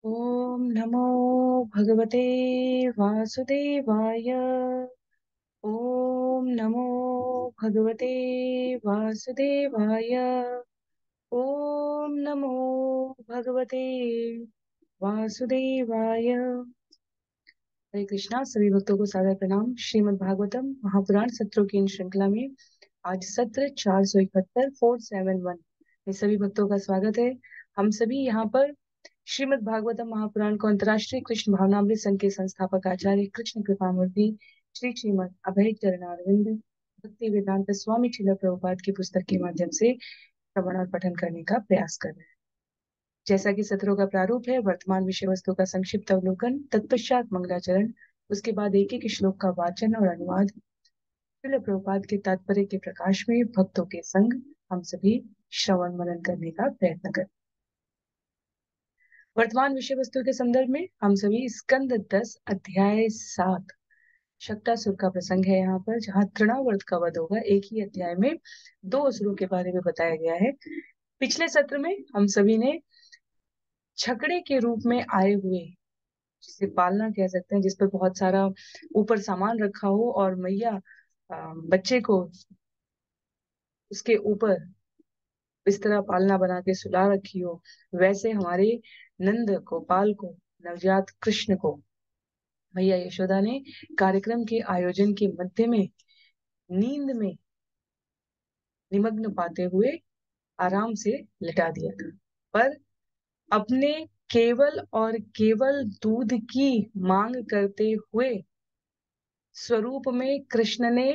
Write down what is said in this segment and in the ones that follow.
ओम नमो भगवते वासुदेवाय। ओम नमो भगवते वासुदेवाय। ओम नमो भगवते वासुदेवाय। हरे कृष्णा। सभी भक्तों को सादर प्रणाम। श्रीमद् भागवतम महापुराण सत्रों की इन श्रृंखला में आज सत्र 471 471 में सभी भक्तों का स्वागत है। हम सभी यहाँ पर श्रीमद् भागवतम महापुराण को अंतर्राष्ट्रीय कृष्ण भावनामृत संघ के संस्थापक आचार्य कृष्ण कृपामूर्ति श्री श्रीमद् अभय चरणारविंद भक्ति वेदांत स्वामी श्रील प्रभुपाद की पुस्तक के माध्यम से श्रवण और पठन करने का प्रयास कर रहे हैं। जैसा कि सत्रों का प्रारूप है, वर्तमान विषय वस्तु का संक्षिप्त अवलोकन, तत्पश्चात मंगलाचरण, उसके बाद एक एक श्लोक का वाचन और अनुवाद, श्रील प्रभुपाद के तात्पर्य के प्रकाश में भक्तों के संग हम सभी श्रवण मनन करने का प्रयत्न करें। वर्तमान विषय वस्तु के संदर्भ में हम सभी स्कंद 10 अध्याय 7 शक्तासुर का प्रसंग है यहाँ पर, जहाँ तृणावर्त का वध होगा। एक ही अध्याय में दो असुरों के बारे में बताया गया है। पिछले सत्र में हम सभी ने छकड़े के रूप में आए हुए, जिसे पालना कह सकते हैं, जिस पर बहुत सारा ऊपर सामान रखा हो और मैया बच्चे को उसके ऊपर इस तरह पालना बना के सुला रखी हो, वैसे हमारे नंद गोपाल को, नवजात कृष्ण को मैया यशोदा ने कार्यक्रम के आयोजन के मध्य में नींद में निमग्न पाते हुए आराम से लिटा दिया था। पर अपने केवल और केवल दूध की मांग करते हुए स्वरूप में कृष्ण ने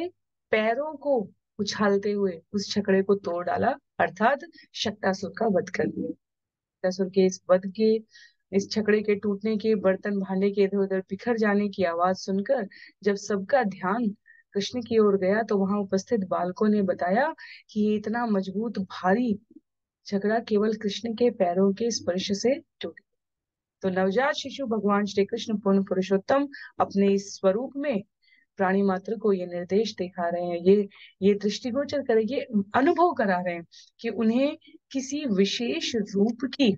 पैरों को उछालते हुए उस छकड़े को तोड़ डाला, अर्थात शक्तासुर का वध कर दिया। शक्तासुर के इस वध के, इस छकड़े के टूटने के, बर्तन भांडे के इधर उधर बिखर जाने की आवाज सुनकर जब सबका ध्यान कृष्ण की ओर गया, तो वहां उपस्थित बालकों ने बताया कि ये इतना मजबूत भारी छकड़ा केवल कृष्ण के पैरों के स्पर्श से टूट। तो नवजात शिशु भगवान श्री कृष्ण पूर्ण पुरुषोत्तम अपने इस स्वरूप में प्राणी मात्र को ये निर्देश दिखा रहे हैं, ये दृष्टिगोचर कर, ये अनुभव करा रहे हैं कि उन्हें किसी विशेष रूप की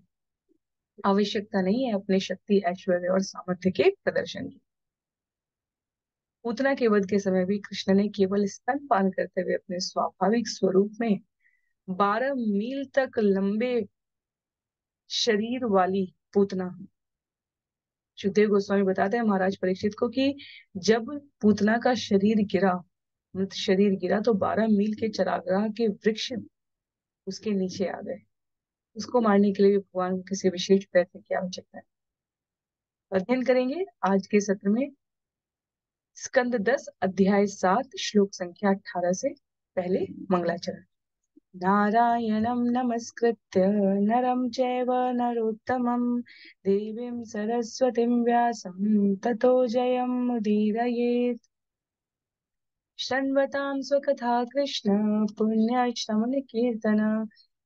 आवश्यकता नहीं है अपने शक्ति, ऐश्वर्य और सामर्थ्य के प्रदर्शन की। पूतना के वध के समय भी कृष्ण ने केवल स्तनपान करते हुए अपने स्वाभाविक स्वरूप में 12 मील तक लंबे शरीर वाली पूतना, सुखदेव गोस्वामी बताते हैं महाराज परीक्षित को कि जब पूतना का शरीर गिरा, मृत शरीर गिरा, तो 12 मील के चरागाह के वृक्ष उसके नीचे आ गए। उसको मारने के लिए भी भगवान को किसी विशेष प्रयत्न की आवश्यकता है। अध्ययन करेंगे आज के सत्र में स्कंद 10 अध्याय 7 श्लोक संख्या 18 से। पहले मंगलाचरण। नारायणं नमस्कृत्य नरं चैव नरोत्तमं देवीं सरस्वतीं व्यासं ततो जयमुदीरयेत्। शृण्वतां स्वकथा कृष्ण पुण्यश्रवणकीर्तन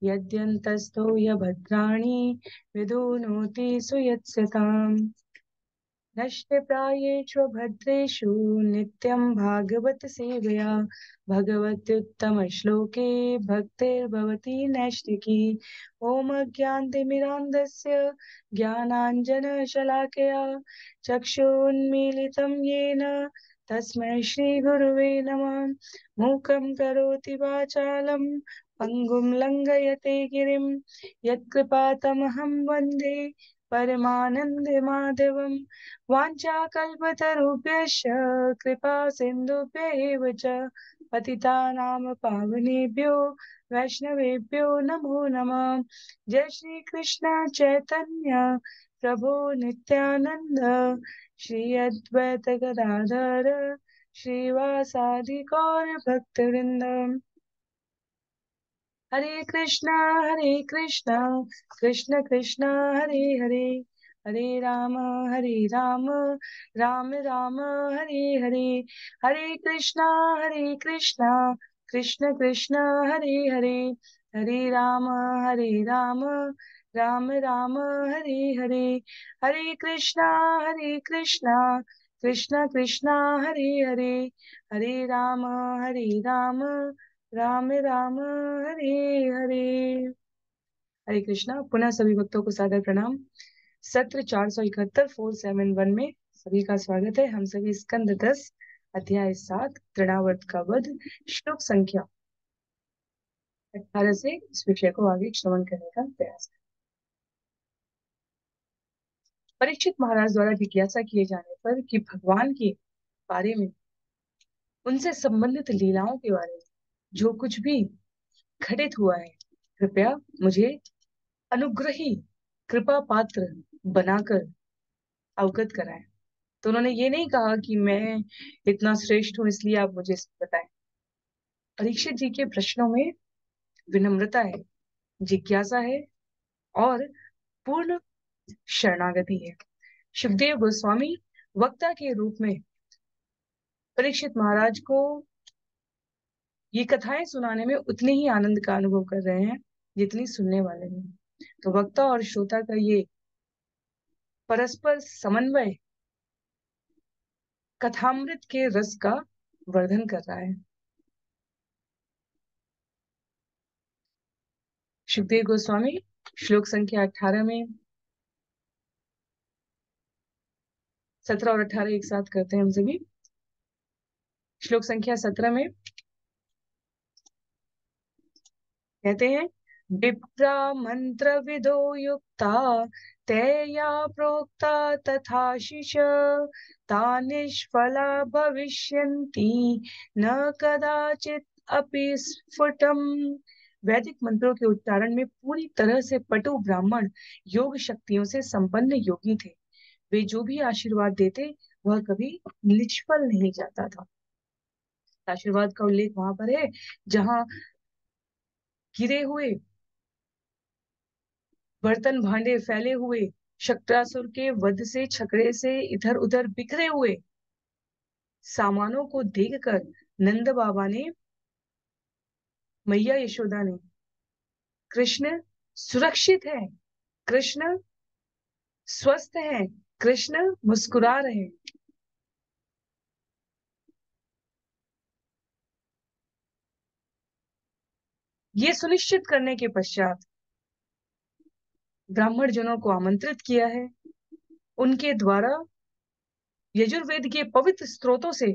यद्यन्तस्थो यभद्राणि विदुनोति सुयत्स्यताम्। नष्टप्रायेषु भद्रेषु नित्यं भागवत सेवया भगवत्युत्तमश्लोके भक्तिर्भवति नैष्टिकी। ॐ अज्ञानतिमिरान्धस्य ज्ञानाञ्जनशलाकया चक्षुन्मीलितं येन तस्मै श्रीगुरुवे नमः। मूकं करोति वाचालं पङ्गुं लङ्घयते गिरिं यत्कृपातमहं वन्दे परमानन्दमाधवम्। वाञ्छाकल्पतरुभ्यश्च कृपा सिन्धुभ्यैव च पतितानां पावनेभ्यो वैष्णवेभ्यो नमो नमः। जय श्री कृष्ण चैतन्य प्रभु नित्यानंद श्री अद्वैत गदाधर श्रीवासादि गौर भक्तवृंद। हरे कृष्णा कृष्ण कृष्ण हरे हरे, हरे राम राम राम हरे हरे। हरे कृष्णा कृष्ण कृष्ण हरे हरे, हरे राम राम राम हरे हरे। हरे कृष्णा कृष्ण कृष्ण हरे हरे, हरे राम राम राम हरे हरे। हरे कृष्णा। पुनः सभी भक्तों को सादर प्रणाम। सत्र 471 471 में सभी का स्वागत है। हम सभी स्कंद 10 अध्याय 7 तृणावर्त का वध श्लोक संख्या 18 से इस विषय को आगे श्रवण करने का प्रयास करें। परीक्षित महाराज द्वारा जिज्ञासा किए जाने पर कि भगवान के बारे में, उनसे संबंधित लीलाओं के बारे में जो कुछ भी घटित हुआ है, कृपया मुझे अनुग्रही कृपा पात्र बनाकर अवगत कराएं। तो उन्होंने ये नहीं कहा कि मैं इतना श्रेष्ठ हूं इसलिए आप मुझे बताएं। परीक्षित जी के प्रश्नों में विनम्रता है, जिज्ञासा है और पूर्ण शरणागति है। सुखदेव गोस्वामी वक्ता के रूप में परीक्षित महाराज को ये कथाएं सुनाने में उतने ही आनंद का अनुभव कर रहे हैं जितनी सुनने वाले हैं। तो वक्ता और श्रोता का ये परस्पर समन्वय कथामृत के रस का वर्धन कर रहा है। सुखदेव गोस्वामी श्लोक संख्या 18 में 17 और 18 एक साथ करते हैं हम सभी। श्लोक संख्या 17 में कहते हैं, विप्रा मंत्र विदो युक्ता तेया प्रोक्ता तथाशिष ता निष्फला भविष्यन्ति न कदाचित अपि स्फुटम। वैदिक मंत्रों के उच्चारण में पूरी तरह से पटु ब्राह्मण योग शक्तियों से संपन्न योगी थे। वे जो भी आशीर्वाद देते वह कभी निष्फल नहीं जाता था। आशीर्वाद का उल्लेख वहां पर है जहां गिरे हुए बर्तन भांडे फैले हुए, शक्रासुर के वध से छकड़े से इधर उधर बिखरे हुए सामानों को देखकर नंद बाबा ने, मैया यशोदा ने, कृष्ण सुरक्षित है, कृष्ण स्वस्थ है, कृष्ण मुस्कुरा रहे हैं, ये सुनिश्चित करने के पश्चात ब्राह्मण जनों को आमंत्रित किया है। उनके द्वारा यजुर्वेद के पवित्र स्रोतों से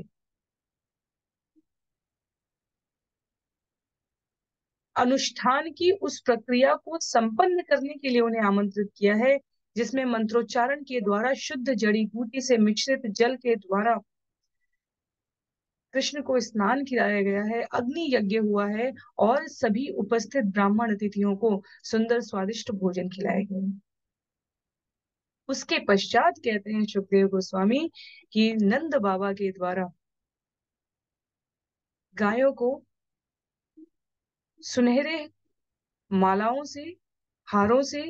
अनुष्ठान की उस प्रक्रिया को संपन्न करने के लिए उन्हें आमंत्रित किया है, जिसमें मंत्रोच्चारण के द्वारा शुद्ध जड़ी बूटी से मिश्रित जल के द्वारा कृष्ण को स्नान किया गया है, अग्नि यज्ञ हुआ है और सभी उपस्थित ब्राह्मण अतिथियों को सुंदर स्वादिष्ट भोजन खिलाए गए। उसके पश्चात कहते हैं सुखदेव गोस्वामी कि नंद बाबा के द्वारा गायों को सुनहरे मालाओं से, हारों से,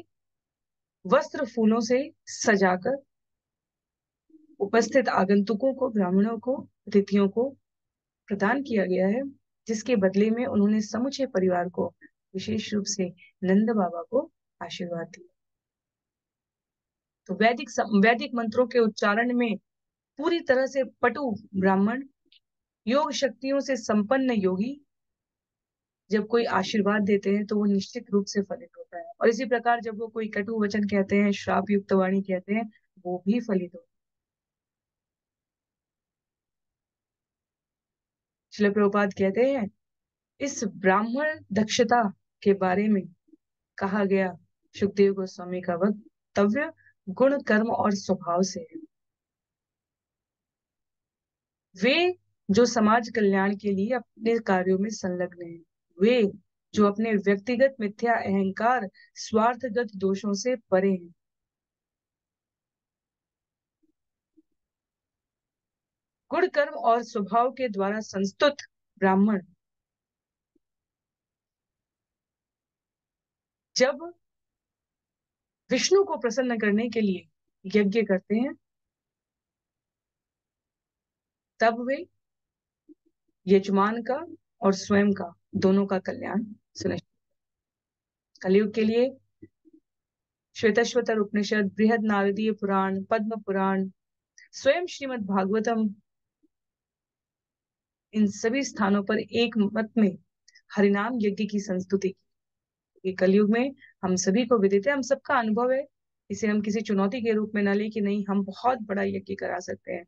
वस्त्र फूलों से सजाकर उपस्थित आगंतुकों को, ब्राह्मणों को, अतिथियों को प्रदान किया गया है, जिसके बदले में उन्होंने समूचे परिवार को, विशेष रूप से नंद बाबा को आशीर्वाद दिया। तो वैदिक मंत्रों के उच्चारण में पूरी तरह से पटु ब्राह्मण, योग शक्तियों से संपन्न योगी जब कोई आशीर्वाद देते हैं तो वो निश्चित रूप से फलित होता है, और इसी प्रकार जब वो कोई कटु वचन कहते हैं, श्राप युक्त वाणी कहते हैं, वो भी फलित होता है। श्रील प्रभुपाद कहते हैं, इस ब्राह्मण दक्षता के बारे में कहा गया सुखदेव गोस्वामी का वक्तव्य गुण, कर्म और स्वभाव से है। वे जो समाज कल्याण के लिए अपने कार्यों में संलग्न हैं, वे जो अपने व्यक्तिगत मिथ्या अहंकार, स्वार्थगत दोषों से परे हैं, गुण, कर्म और स्वभाव के द्वारा संस्तुत ब्राह्मण जब विष्णु को प्रसन्न करने के लिए यज्ञ करते हैं, तब वे यजमान का और स्वयं का, दोनों का कल्याण सुनिश्चित। कलयुग के लिए श्वेताश्वतर उपनिषद, बृहद नारदीय पुराण, पद्म पुराण, स्वयं श्रीमद् भागवतम, इन सभी स्थानों पर एक मत में हरिनाम यज्ञ की संस्तुति की। कलयुग में हम सभी को विदित है, हम सबका अनुभव है इसे हम किसी चुनौती के रूप में न लें कि नहीं हम बहुत बड़ा यज्ञ करा सकते हैं।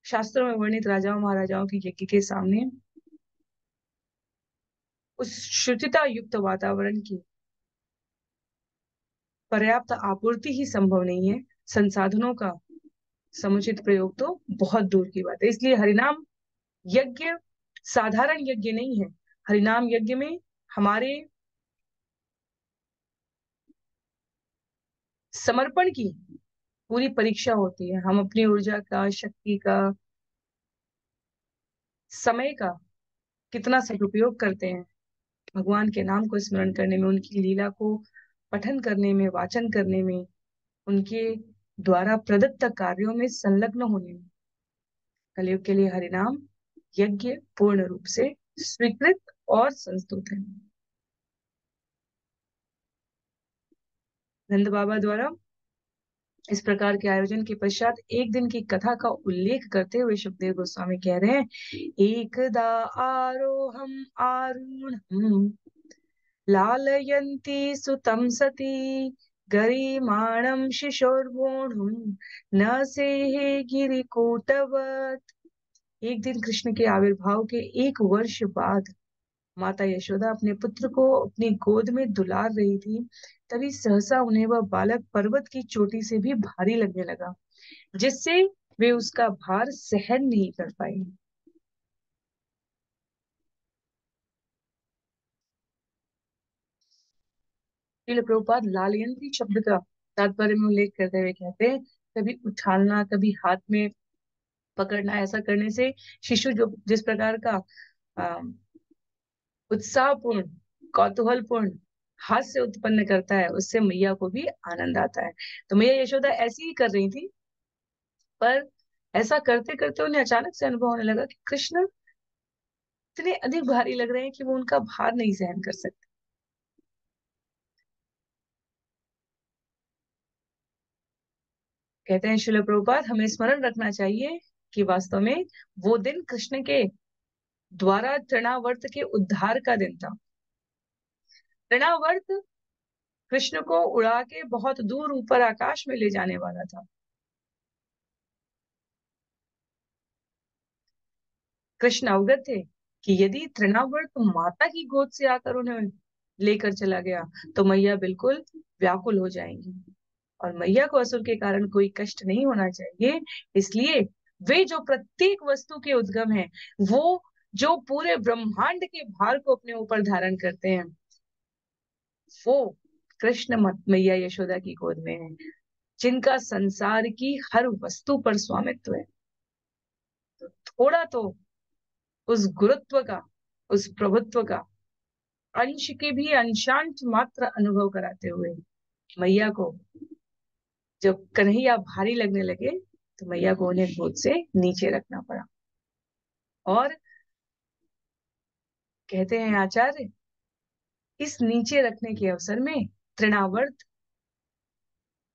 शास्त्रों में वर्णित राजाओं महाराजाओं के यज्ञ के सामने उस शुचिता युक्त वातावरण की पर्याप्त आपूर्ति ही संभव नहीं है, संसाधनों का समुचित प्रयोग तो बहुत दूर की बात है। इसलिए हरिनाम यज्ञ साधारण यज्ञ नहीं है। हरिनाम यज्ञ में हमारे समर्पण की पूरी परीक्षा होती है। हम अपनी ऊर्जा का, शक्ति का, समय का कितना सदुपयोग करते हैं भगवान के नाम को स्मरण करने में, उनकी लीला को पठन करने में, वाचन करने में, उनके द्वारा प्रदत्त कार्यों में संलग्न होने में। कलयुग के लिए हरिनाम यज्ञ पूर्ण रूप से स्वीकृत और संस्तुत है। नंद बाबा द्वारा इस प्रकार के आयोजन के पश्चात एक दिन की कथा का उल्लेख करते हुए सुखदेव गोस्वामी कह रहे हैं, एकदा आरोहम आरूढ़ लालयन्ती सुतं सती गरिमाणं शिशोर्वोढुं न सेहे गिरिकूटवत्। एक दिन कृष्ण के आविर्भाव के 1 वर्ष बाद माता यशोदा अपने पुत्र को अपनी गोद में दुलार रही थी। तभी सहसा उन्हें वह बालक पर्वत की चोटी से भी भारी लगने लगा, जिससे वे उसका भार सहन नहीं कर पाई। श्रील प्रभुपाद लालयंत्री शब्द का तात्पर्य में उल्लेख करते हुए कहते हैं, कभी उछालना, कभी हाथ में पकड़ना, ऐसा करने से शिशु जो जिस प्रकार का उत्साहपूर्ण, कौतूहलपूर्ण हास्य उत्पन्न करता है, उससे मैया को भी आनंद आता है। तो मैया यशोदा ऐसी ही कर रही थी, पर ऐसा करते करते उन्हें अचानक से अनुभव होने लगा कि कृष्ण इतने अधिक भारी लग रहे हैं कि वो उनका भार नहीं सहन कर सकते। कहते हैं श्रील प्रभुपाद, हमें स्मरण रखना चाहिए कि वास्तव में वो दिन कृष्ण के द्वारा तृणावर्त के उद्धार का दिन था। तृणावर्त कृष्ण को उड़ा के बहुत दूर ऊपर आकाश में ले जाने वाला था। कृष्ण अवगत थे कि यदि तृणावर्त माता की गोद से आकर उन्हें लेकर चला गया तो मैया बिल्कुल व्याकुल हो जाएंगी, और मैया को असुर के कारण कोई कष्ट नहीं होना चाहिए। इसलिए वे जो प्रत्येक वस्तु के उद्गम है, वो जो पूरे ब्रह्मांड के भार को अपने ऊपर धारण करते हैं, वो कृष्ण मैया यशोदा की गोद में है, जिनका संसार की हर वस्तु पर स्वामित्व है। तो थोड़ा तो उस गुरुत्व का, उस प्रभुत्व का अंश के भी अंशांश मात्र अनुभव कराते हुए मैया को जब कन्हैया भारी लगने लगे, तो मैया को उन्हें गोद से नीचे रखना पड़ा। और कहते हैं आचार्य, इस नीचे रखने के अवसर में तृणावर्त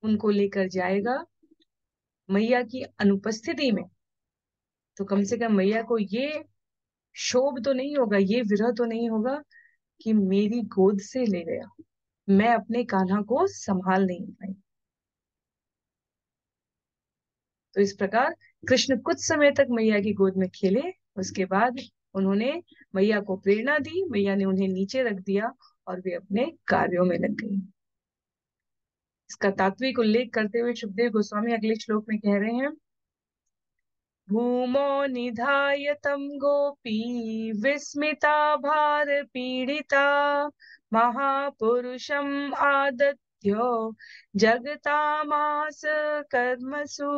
उनको लेकर जाएगा मैया की अनुपस्थिति में, तो कम से कम मैया को ये शोभ तो नहीं होगा, ये विरह तो नहीं होगा कि मेरी गोद से ले गया, मैं अपने कान्हा को संभाल नहीं पाई। तो इस प्रकार कृष्ण कुछ समय तक मैया की गोद में खेले। उसके बाद उन्होंने मैया को प्रेरणा दी, मैया ने उन्हें नीचे रख दिया और वे अपने कार्यों में लग गई। इसका तात्विक उल्लेख करते हुए सुखदेव गोस्वामी अगले श्लोक में कह रहे हैं, भूमो निधाय तम गोपी विस्मिता भार पीड़िता महापुरुषम आदत्यो जगतामास कर्मसु।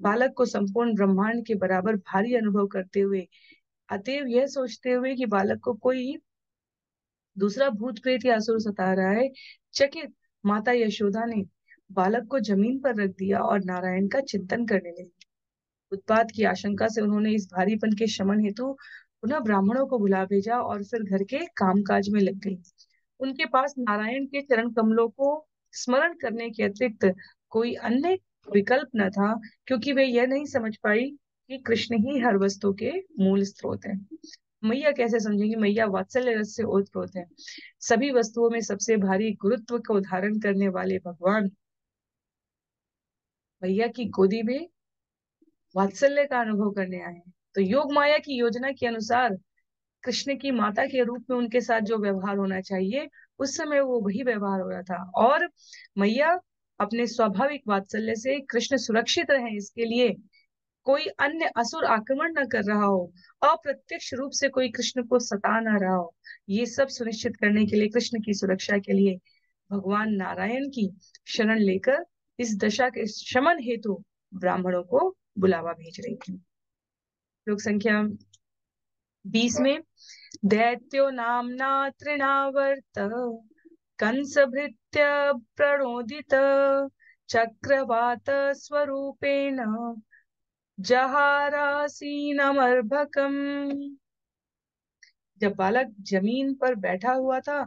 बालक को संपूर्ण ब्रह्मांड के बराबर भारी अनुभव करते हुए, अतएव यह सोचते हुए कि बालक को कोई दूसरा भूत प्रेत या असुर सता रहा है, चकित माता यशोदा ने बालक को जमीन पर रख दिया और नारायण का चिंतन करने लगी। उत्पात की आशंका से उन्होंने इस भारीपन के शमन हेतु पुनः ब्राह्मणों को बुला भेजा और फिर घर के कामकाज में लग गई। उनके पास नारायण के चरण कमलों को स्मरण करने के अतिरिक्त कोई अन्य विकल्प न था, क्योंकि वे यह नहीं समझ पाई कि कृष्ण ही हर वस्तु के मूल स्रोत हैं। मैया कैसे समझेंगी? मैया वात्सल्य रस से ओतप्रोत है। सभी वस्तुओं में सबसे भारी गुरुत्व को धारण करने वाले भगवान मैया की गोदी में वात्सल्य का अनुभव करने आए हैं। तो योग माया की योजना के अनुसार कृष्ण की माता के रूप में उनके साथ जो व्यवहार होना चाहिए, उस समय वो वही व्यवहार हो रहा था। और मैया अपने स्वाभाविक वात्सल्य से कृष्ण सुरक्षित रहे, इसके लिए कोई अन्य असुर आक्रमण न कर रहा हो, अप्रत्यक्ष रूप से कोई कृष्ण को सता ना रहा हो, ये सब सुनिश्चित करने के लिए, कृष्ण की सुरक्षा के लिए भगवान नारायण की शरण लेकर इस दशा के शमन हेतु ब्राह्मणों को बुलावा भेज रही थी। लोक संख्या 20 में दैत्यो नामना तृणावर्त कंस भृत्य प्रणोदित चक्रवात स्वरूपेण जहारासीनमर्भकम। जब बालक जमीन पर बैठा हुआ था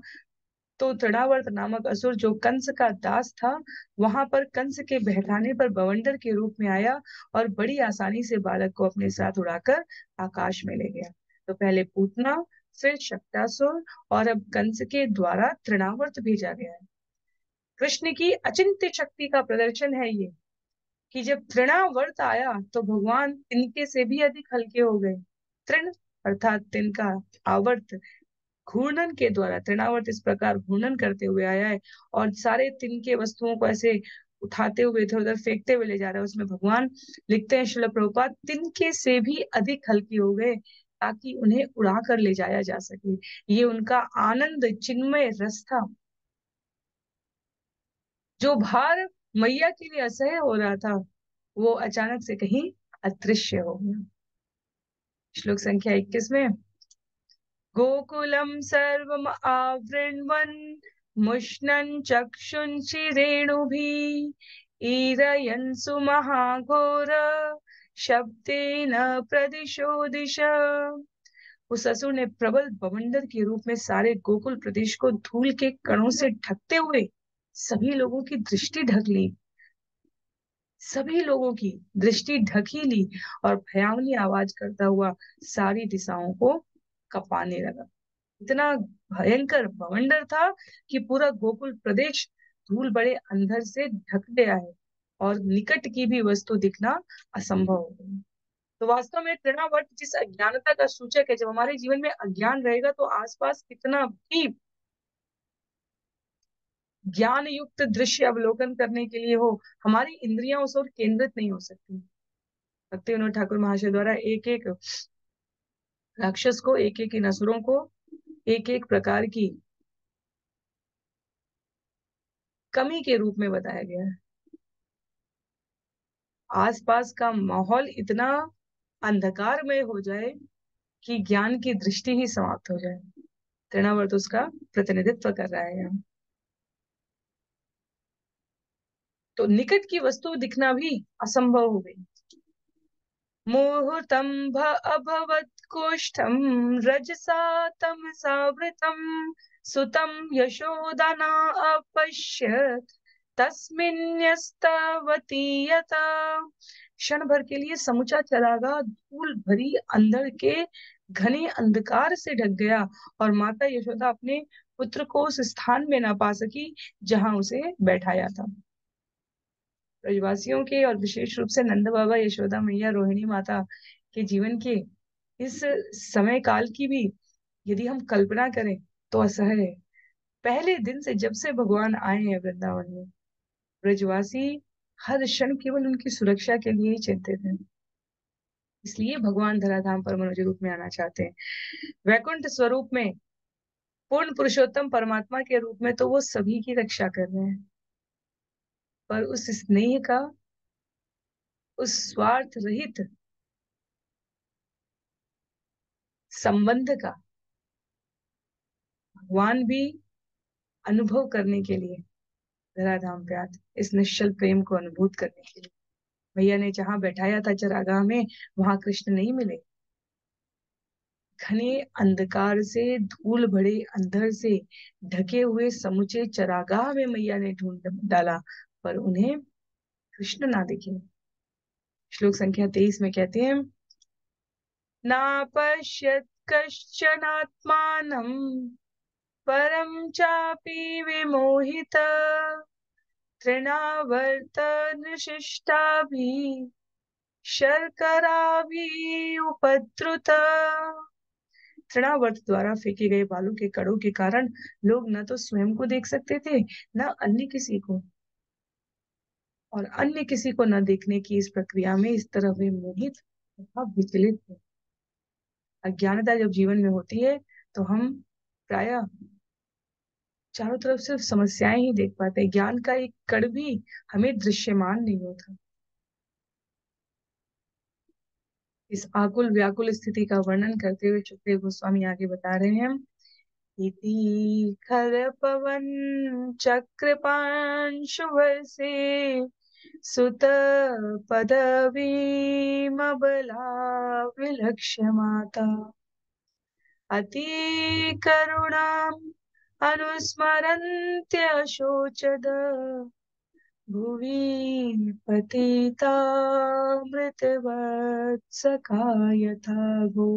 तो तृणावर्त नामक असुर, जो कंस का दास था, वहां पर कंस के बहकाने पर बवंडर के रूप में आया और बड़ी आसानी से बालक को अपने साथ उड़ाकर आकाश में ले गया। तो पहले पूतना, फिर शक्तासुर और अब कंस के द्वारा तृणावर्त भेजा गया है। कृष्ण की अचिंत्य शक्ति का प्रदर्शन है ये कि जब तृणावर्त आया तो भगवान तिनके से भी अधिक हल्के हो गए। तृण अर्थात तिनका, आवर्त घूर्णन के द्वारा, तृणावर्त इस प्रकार घूर्णन करते हुए आया है और सारे तिनके वस्तुओं को ऐसे उठाते हुए इधर उधर फेंकते हुए ले जा रहा है। उसमें भगवान, लिखते हैं श्रील प्रभुपाद, तिनके से भी अधिक हल्के हो गए ताकि उन्हें उड़ा कर ले जाया जा सके। ये उनका आनंद चिन्मय रस था। जो भार मैया के लिए असह्य हो रहा था, वो अचानक से कहीं अदृश्य हो गया। श्लोक संख्या 21 में गोकुलम सर्वम आवृण्वन् मुष्णन् चक्षुंषि रेणुभिः ईरयन् सुमहाघोर शब्देन प्रदिशो दिश। उस असुर ने प्रबल बवंडर के रूप में सारे गोकुल प्रदेश को धूल के कणों से ढकते हुए सभी लोगों की दृष्टि ढक ली, सभी लोगों की दृष्टि ढक ही ली और भयावनी आवाज करता हुआ सारी दिशाओं को कपाने लगा। इतना भयंकर बवंडर था कि पूरा गोकुल प्रदेश धूल बड़े अंधर से ढक गया है और निकट की भी वस्तु दिखना असंभव हो गई। तो वास्तव में तृणावर्त जिस अज्ञानता का सूचक है, जब हमारे जीवन में अज्ञान रहेगा तो आसपास कितना भी ज्ञान युक्त दृश्य अवलोकन करने के लिए हो, हमारी इंद्रियां उस ओर केंद्रित नहीं हो सकती। भक्ति विनोद ठाकुर महाशय द्वारा एक एक राक्षस को, एक एक इन असुरों को एक एक प्रकार की कमी के रूप में बताया गया है। आसपास का माहौल इतना अंधकारमय हो जाए कि ज्ञान की दृष्टि ही समाप्त हो जाए। तृणावर्त उसका प्रतिनिधित्व कर रहा है यहाँ। तो निकट की वस्तु दिखना भी असंभव हो गई। मुहूर्तम अभवत् कोष्ठम रजसा तमसावृतम सुतम यशोदना अपश्यत् तस्मिन्यस्तवती यथा। क्षण भर के लिए समूचा चरागाह धूल भरी अंधड़ के घने अंधकार से ढक गया और माता यशोदा अपने पुत्र को उस स्थान में ना पा सकी जहां उसे बैठाया था। ब्रजवासियों के और विशेष रूप से नंद बाबा, यशोदा मैया, रोहिणी माता के जीवन के इस समय काल की भी यदि हम कल्पना करें तो असह्य है। पहले दिन से, जब से भगवान आए हैं वृंदावन में, ब्रजवासी हर क्षण केवल उनकी सुरक्षा के लिए ही चिंतित हैं। इसलिए भगवान धराधाम पर मनुष्य रूप में आना चाहते हैं। वैकुंठ स्वरूप में पूर्ण पुरुषोत्तम परमात्मा के रूप में तो वो सभी की रक्षा कर रहे हैं, पर उस स्नेह का, उस स्वार्थ रहित संबंध का भगवान भी अनुभव करने के लिए धराधाम पे आते, इस निश्चल प्रेम को अनुभूत करने के लिए। भैया ने जहां बैठाया था चरागाह में, वहां कृष्ण नहीं मिले। घने अंधकार से, धूल भरे अंधर से ढके हुए समूचे चरागाह में मैया ने ढूंढ डाला, पर उन्हें कृष्ण ना दिखे। श्लोक संख्या 23 में कहते हैं नापश्यत् कश्चनात्मानं परं चापि विमोहित तृणावर्तनशिष्टाभिः शर्कराभिः उपद्रुत। तृणावर्त द्वारा फेंके गए बालू के कणों के कारण लोग न तो स्वयं को देख सकते थे, न अन्य किसी को, और अन्य किसी को न देखने की इस प्रक्रिया में इस तरह वे मोहित तथा विचलित थे। अज्ञानता जब जीवन में होती है तो हम प्रायः चारों तरफ सिर्फ समस्याएं ही देख पाते हैं, ज्ञान का एक कण भी हमें दृश्यमान नहीं होता। इस आकुल व्याकुल स्थिति का वर्णन करते हुए सुखदेव गोस्वामी आगे बता रहे हैं, इति खरपवन चक्रपांशुवर्षे सुत पदवीमबला विलक्ष्य माता अति करुणाम् अनुस्मरन्त्यशोचद भुवि पतिता मृतवत्सका यथा गो।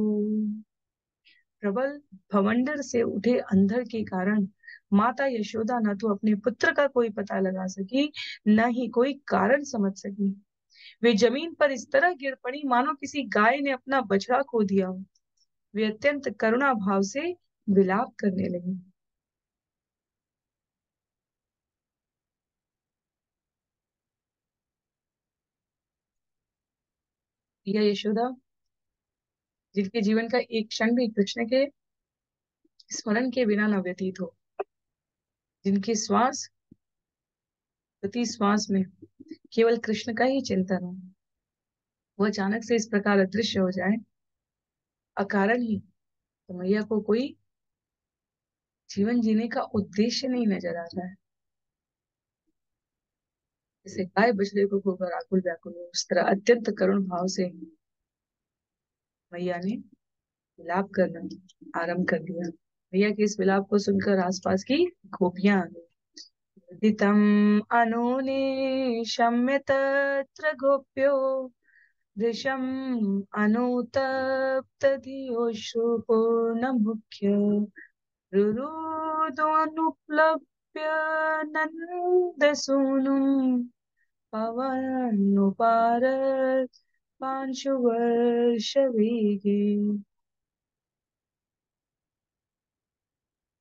प्रबल भवंडर से उठे अंधर के कारण माता यशोदा न तो अपने पुत्र का कोई पता लगा सकी, न ही कोई कारण समझ सकी। वे जमीन पर इस तरह गिर पड़ी मानो किसी गाय ने अपना बछड़ा खो दिया हो। वे अत्यंत करुणा भाव से विलाप करने लगी। यह यशोदा जिनके जीवन का एक क्षण भी कृष्ण के स्मरण के बिना न व्यतीत हो, जिनके श्वास प्रति श्वास में केवल कृष्ण का ही चिंतन हो, वो अचानक से इस प्रकार अदृश्य हो जाए अकारण ही, तो मैया को कोई जीवन जीने का उद्देश्य नहीं नजर आ रहा है। जैसे गाय बछड़े को खोकर आकुल व्याकुल हो, उस तरह अत्यंत करुण भाव से मैया ने विलाप करना आरंभ कर दिया। मैया के इस विलाप को सुनकर आसपास की गोपियां आ गई। तम अनूने शम्य तत्र गोप्यो दृशम अनुतप्त धियोश्रुपूर्ण मुख्य रुरुदोनुप्लव्य नन्दसूनुम् पवनुपारत पांशुवर्षवेगे।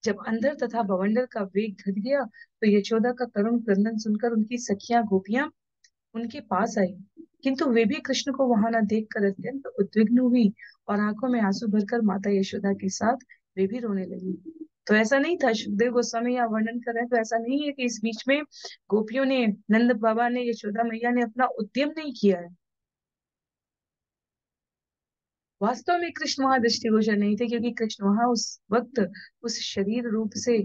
जब अंधर तथा बवंडर का वेग घट गया तो यशोदा का करुण क्रंदन सुनकर उनकी सखियां गोपियां उनके पास आई, किंतु वे भी कृष्ण को वहां न देखकर अत्यंत उद्विग्न हुई और आंखों में आंसू भरकर माता यशोदा के साथ वे भी रोने लगी। तो ऐसा नहीं था, सुखदेव गोस्वामी यहाँ वर्णन कर रहे हैं, तो ऐसा नहीं है कि इस बीच में गोपियों ने, नंद बाबा ने, यशोदा मैया ने अपना उद्यम नहीं किया है। वास्तव में कृष्ण वहां दृष्टिगोचर नहीं थे, क्योंकि कृष्ण वहां उस वक्त उस शरीर रूप से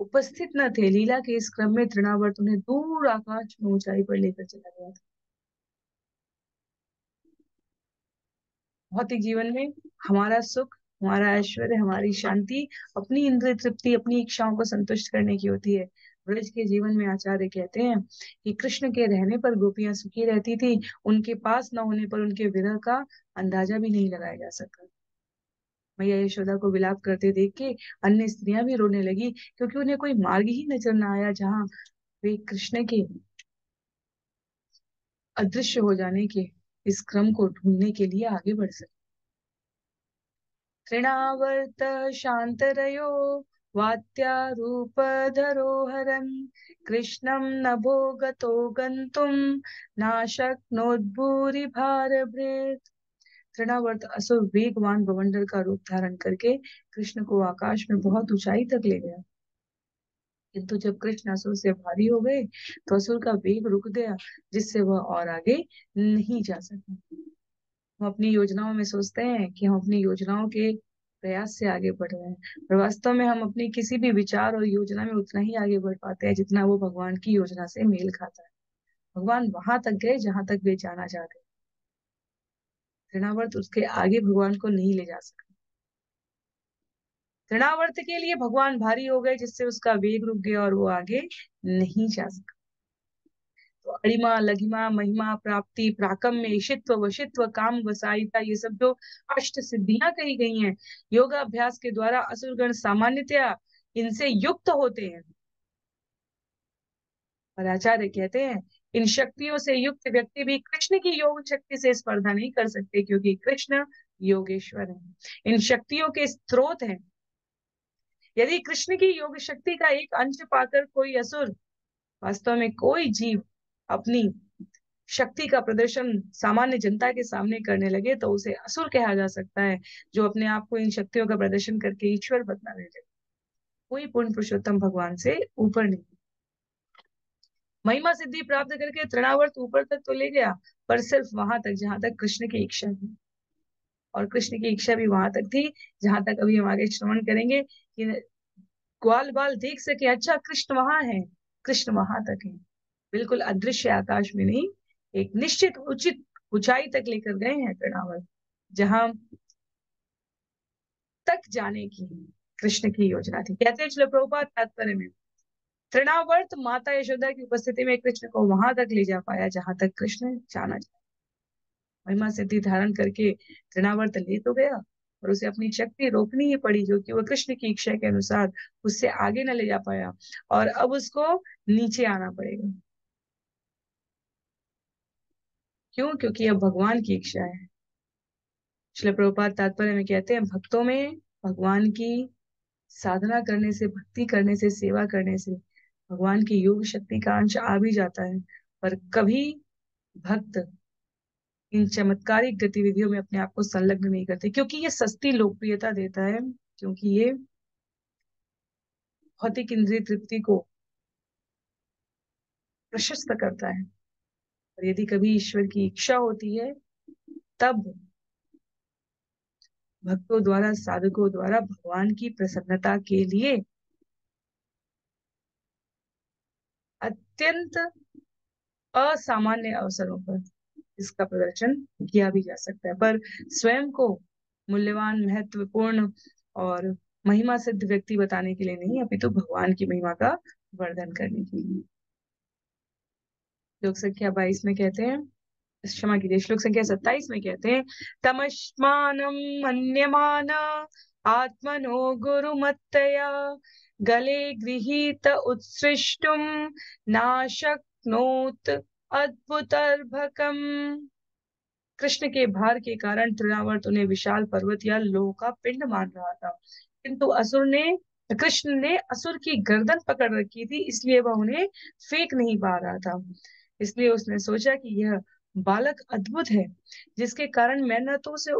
उपस्थित न थे। लीला के इस क्रम में तृणावर्त उन्हें दूर आकाश में ऊंचाई पर लेकर चला गया था। भौतिक जीवन में हमारा सुख, हमारा ऐश्वर्य, हमारी शांति अपनी इंद्रिय तृप्ति, अपनी इच्छाओं को संतुष्ट करने की होती है। ब्रज के जीवन में आचार्य कहते हैं कि कृष्ण के रहने पर गोपियां सुखी रहती थी, उनके पास न होने पर उनके विरह का अंदाजा भी नहीं लगाया जा सकता। मैया यशोदा को विलाप करते देख के अन्य स्त्रियां भी रोने लगी, क्योंकि उन्हें कोई मार्ग ही नजर न आया जहां वे कृष्ण के अदृश्य हो जाने के इस क्रम को ढूंढने के लिए आगे बढ़ सके। तृणावर्त शांतरयो वात्यारूपधरो हरन् कृष्णं नभो गतो गन्तुं नाशक्नोद्भूरि भारभृत्। तृणावर्त असुर वेगवान बवंडर का रूप धारण करके कृष्ण को आकाश में बहुत ऊंचाई तक ले गया, किंतु जब कृष्ण असुर से भारी हो गए तो असुर का वेग रुक गया, जिससे वह और आगे नहीं जा सका। हम अपनी योजनाओं में सोचते हैं कि हम अपनी योजनाओं के प्रयास से आगे बढ़ रहे हैं, पर वास्तव में हम अपनी किसी भी विचार और योजना में उतना ही आगे बढ़ पाते हैं जितना वो भगवान की योजना से मेल खाता है। भगवान वहां तक गए जहां तक वे जाना चाहते। तृणावर्त उसके आगे भगवान को नहीं ले जा सका। तृणावर्त के लिए भगवान भारी हो गए, जिससे उसका वेग रुक गया और वो आगे नहीं जा सका। तो अणिमा, लघिमा, महिमा, प्राप्ति, प्राकम्य, ईशित्व, वशित्व, काम, वसायिता, ये सब जो अष्ट सिद्धियां कही गई हैं, योगाभ्यास के द्वारा असुरगण सामान्यतया इनसे युक्त होते हैं। और आचार्य कहते हैं इन शक्तियों से युक्त व्यक्ति भी कृष्ण की योग शक्ति से स्पर्धा नहीं कर सकते, क्योंकि कृष्ण योगेश्वर है, इन शक्तियों के स्रोत हैं। यदि कृष्ण की योग शक्ति का एक अंश पाकर कोई असुर, वास्तव में कोई जीव, अपनी शक्ति का प्रदर्शन सामान्य जनता के सामने करने लगे, तो उसे असुर कहा जा सकता है, जो अपने आप को इन शक्तियों का प्रदर्शन करके ईश्वर बतलाने लगे। कोई पूर्ण पुरुषोत्तम भगवान से ऊपर नहीं। महिमा सिद्धि प्राप्त करके तृणावर्त ऊपर तक तो ले गया, पर सिर्फ वहां तक जहां तक कृष्ण की इच्छा थी। और कृष्ण की इच्छा भी वहां तक थी जहां तक अभी हम आगे श्रवण करेंगे कि ग्वाल बाल देख सके, अच्छा कृष्ण वहां है, कृष्ण वहां तक है, बिल्कुल अदृश्य आकाश में नहीं, एक निश्चित उचित ऊंचाई तक लेकर गए हैं तृणावर्त, जहां तक जाने की कृष्ण की योजना थी। कहते हैं श्रील प्रभुपाद तात्पर्य में, तृणावर्त माता यशोदा की उपस्थिति में कृष्ण को वहां तक ले जा पाया जहां तक कृष्ण जाना चाहता। महिमा सिद्धि धारण करके तृणावर्त ले तो गया, और उसे अपनी शक्ति रोकनी ही पड़ी, जो कि वह कृष्ण की इच्छा के अनुसार उससे आगे न ले जा पाया, और अब उसको नीचे आना पड़ेगा। क्यों? क्योंकि अब भगवान की इच्छा है। श्रील प्रभुपाद तात्पर्य में कहते हैं, भक्तों में भगवान की साधना करने से, भक्ति करने से, सेवा करने से भगवान की योग शक्ति का अंश आ भी जाता है, पर कभी भक्त इन चमत्कारिक गतिविधियों में अपने आप को संलग्न नहीं करते, क्योंकि ये सस्ती लोकप्रियता देता है, क्योंकि ये भौतिक इंद्रिय तृप्ति को प्रशस्त करता है। और यदि कभी ईश्वर की इच्छा होती है, तब भक्तों द्वारा, साधकों द्वारा भगवान की प्रसन्नता के लिए अत्यंत असामान्य अवसरों पर इसका प्रदर्शन किया भी जा सकता है, पर स्वयं को मूल्यवान, महत्वपूर्ण और महिमा सिद्ध व्यक्ति बताने के लिए नहीं, अपितु भगवान की महिमा का वर्धन करने के लिए। श्लोक संख्या 22 में कहते हैं, क्षमा कीजिए, श्लोक संख्या 27 में कहते हैं, तमस्मानम मन्यमान आत्मनो गुरुमत्तया गले गृहीत उत्सृष्टुम नाशक्नोत अद्भुतर्भकम। कृष्ण के भार के कारण तृणावर्त उन्हें विशाल पर्वत या लोह का पिंड मान रहा था, किंतु कृष्ण ने असुर की गर्दन पकड़ रखी थी, इसलिए वह उन्हें फेंक नहीं पा रहा था। इसलिए उसने सोचा कि यह बालक अद्भुत है, जिसके कारण मैं न तो उसे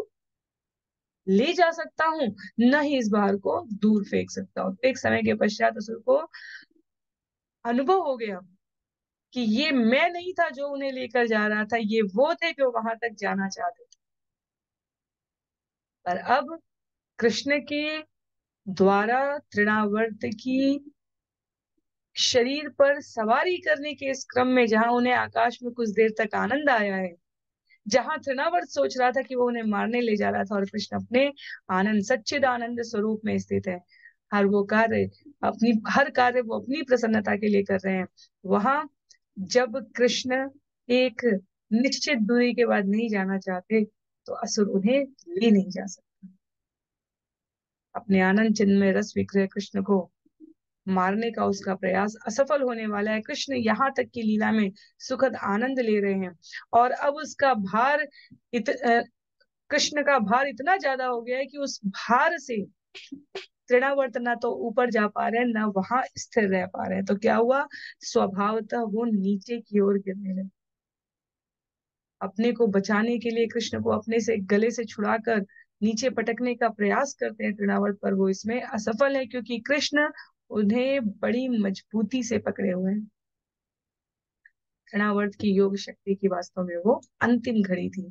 ले जा सकता हूँ, न ही इस भार को दूर फेंक सकता हूँ। एक समय के पश्चात असुर को अनुभव हो गया कि ये मैं नहीं था जो उन्हें लेकर जा रहा था, ये वो थे जो वहां तक जाना चाहते थे। पर अब कृष्ण के द्वारा तृणावर्त की शरीर पर सवारी करने के इस क्रम में, जहां उन्हें आकाश में कुछ देर तक आनंद आया है, जहां तृणावर्त सोच रहा था कि वो उन्हें मारने ले जा रहा था, और कृष्ण अपने आनंद, सच्चिद आनंद स्वरूप में स्थित है, हर कार्य वो अपनी प्रसन्नता के लिए कर रहे हैं, वहां जब कृष्ण एक निश्चित दूरी के बाद नहीं जाना चाहते, तो असुर उन्हें ले नहीं जा सकता। अपने आनंद चिन्ह में रस विग्रह कृष्ण को मारने का उसका प्रयास असफल होने वाला है। कृष्ण यहाँ तक की लीला में सुखद आनंद ले रहे हैं, और अब उसका भार कृष्ण का भार इतना ज्यादा हो गया है कि उस भार से तृणावर्त ना तो ऊपर जा पा रहे हैं, ना वहां स्थिर रह पा रहे हैं। तो क्या हुआ? स्वभावतः वो नीचे की ओर गिरने लगे। अपने को बचाने के लिए कृष्ण को अपने से गले से छुड़ाकर नीचे पटकने का प्रयास करते हैं तृणावर्त, पर वो इसमें असफल है, क्योंकि कृष्ण उन्हें बड़ी मजबूती से पकड़े हुए हैं। तृणावर्त की योग शक्ति की वास्तव में वो अंतिम घड़ी थी,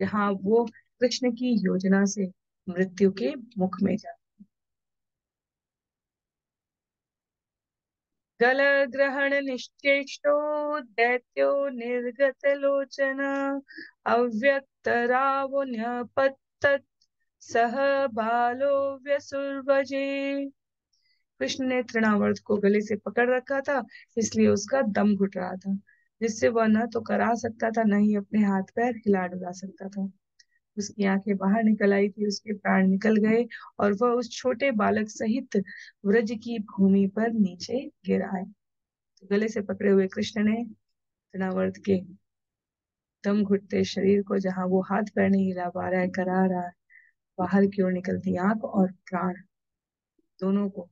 जहां वो कृष्ण की योजना से मृत्यु के मुख में जा। गल ग्रहण निश्चेष्टो दैत्यो निर्गत लोचन अव्यक्त रावुन्यपतत सह बालो व्यसुर्वजे। कृष्ण ने तृणावर्त को गले से पकड़ रखा था, इसलिए उसका दम घुट रहा था। जिससे वह न तो करा सकता था, न ही अपने हाथ पैर हिला डुला सकता था। उसकी आंखें बाहर निकल आई थी, उसके प्राण निकल गए और वह उस छोटे बालक सहित व्रज की भूमि पर नीचे गिर आए। तो गले से पकड़े हुए कृष्ण ने तृणावर्त के दम घुटते शरीर को, जहां वो हाथ पैर नहीं हिला पा रहा है, करा रहा है, बाहर की ओर निकलती आंख और प्राण दोनों को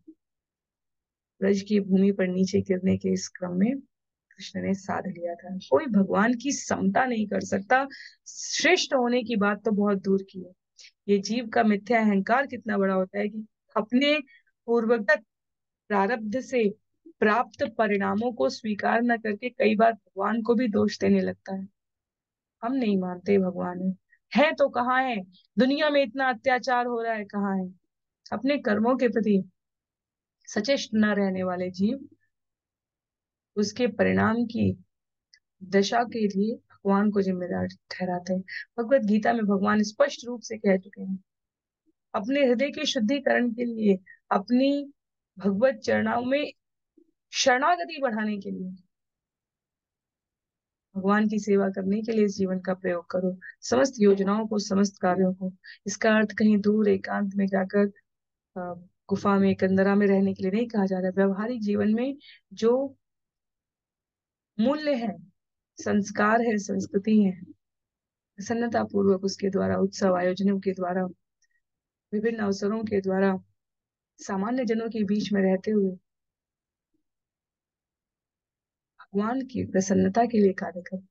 ब्रज की भूमि पर नीचे गिरने के इस क्रम में कृष्ण ने साध लिया था। कोई भगवान की समता नहीं कर सकता। श्रेष्ठ होने की बात तो बहुत दूर की है। ये जीव का मिथ्या अहंकार कितना बड़ा होता है कि अपने पूर्वगत प्रारब्ध से प्राप्त परिणामों को स्वीकार न करके कई बार भगवान को भी दोष देने लगता है। हम नहीं मानते भगवान है तो कहाँ है, दुनिया में इतना अत्याचार हो रहा है कहाँ है। अपने कर्मों के प्रति सचेष्ट न रहने वाले जीव उसके परिणाम की दशा के लिए भगवान को जिम्मेदार ठहराते हैं। भगवत गीता में भगवान स्पष्ट रूप से कह चुके हैं, अपने हृदय के शुद्धिकरण के लिए, अपनी भगवत चरणाओं में शरणागति बढ़ाने के लिए, भगवान की सेवा करने के लिए इस जीवन का प्रयोग करो। समस्त योजनाओं को, समस्त कार्यों को। इसका अर्थ कहीं दूर एकांत में जाकर अ, गुफा में, कंदरा में रहने के लिए नहीं कहा जा रहा है। व्यवहारिक जीवन में जो मूल्य है, संस्कार है, संस्कृति है, प्रसन्नता पूर्वक उसके द्वारा, उत्सव आयोजनों के द्वारा, विभिन्न अवसरों के द्वारा, सामान्य जनों के बीच में रहते हुए भगवान की प्रसन्नता के लिए कार्य करो।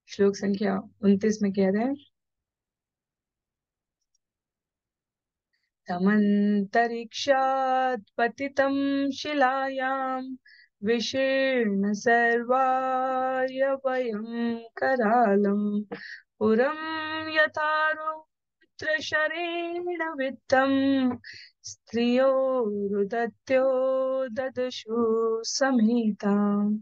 श्लोक संख्या 29 में कह रहे हैं, तमन्तरिक्षात् पतितं शिलायां विशीर्ण सर्वार्यवयं करालं पुरं यथारुद्रशरेण वित्तं स्त्रियो रुदत्यो ददृशु समेताम्।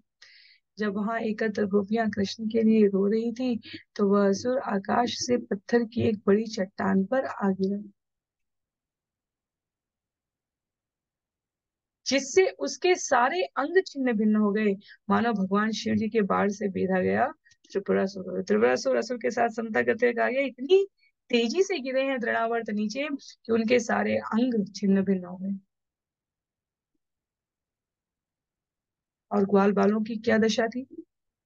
जब वहां एकत्र गोपियां कृष्ण के लिए रो रही थी, तो वह असुर आकाश से पत्थर की एक बड़ी चट्टान पर आ गिरा, जिससे उसके सारे अंग छिन्न भिन्न हो गए, मानो भगवान शिव जी के बाढ़ से बेधा गया त्रिपुरासुर। त्रिपुरासुर असुर के साथ समता करते हुए कहा गया, इतनी तेजी से गिरे हैं तृणावर्त नीचे कि उनके सारे अंग छिन्न भिन्न हो गए। और ग्वाल बालों की क्या दशा थी,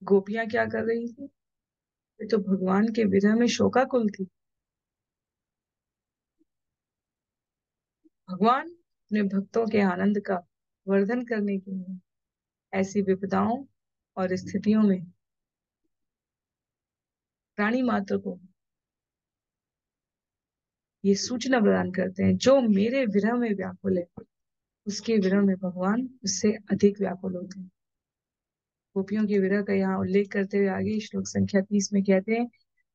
गोपियां क्या कर रही थी, ये तो भगवान के विरह में शोकाकुल थी। भगवान अपने भक्तों के आनंद का वर्धन करने के लिए ऐसी विपदाओं और स्थितियों में प्राणी मात्र को ये सूचना प्रदान करते हैं, जो मेरे विरह में व्याकुल है, उसके विरह में भगवान उससे अधिक व्याकुल होते हैं। गोपियों के विरह का यहाँ उल्लेख करते हुए आगे श्लोक संख्या 30 में कहते हैं,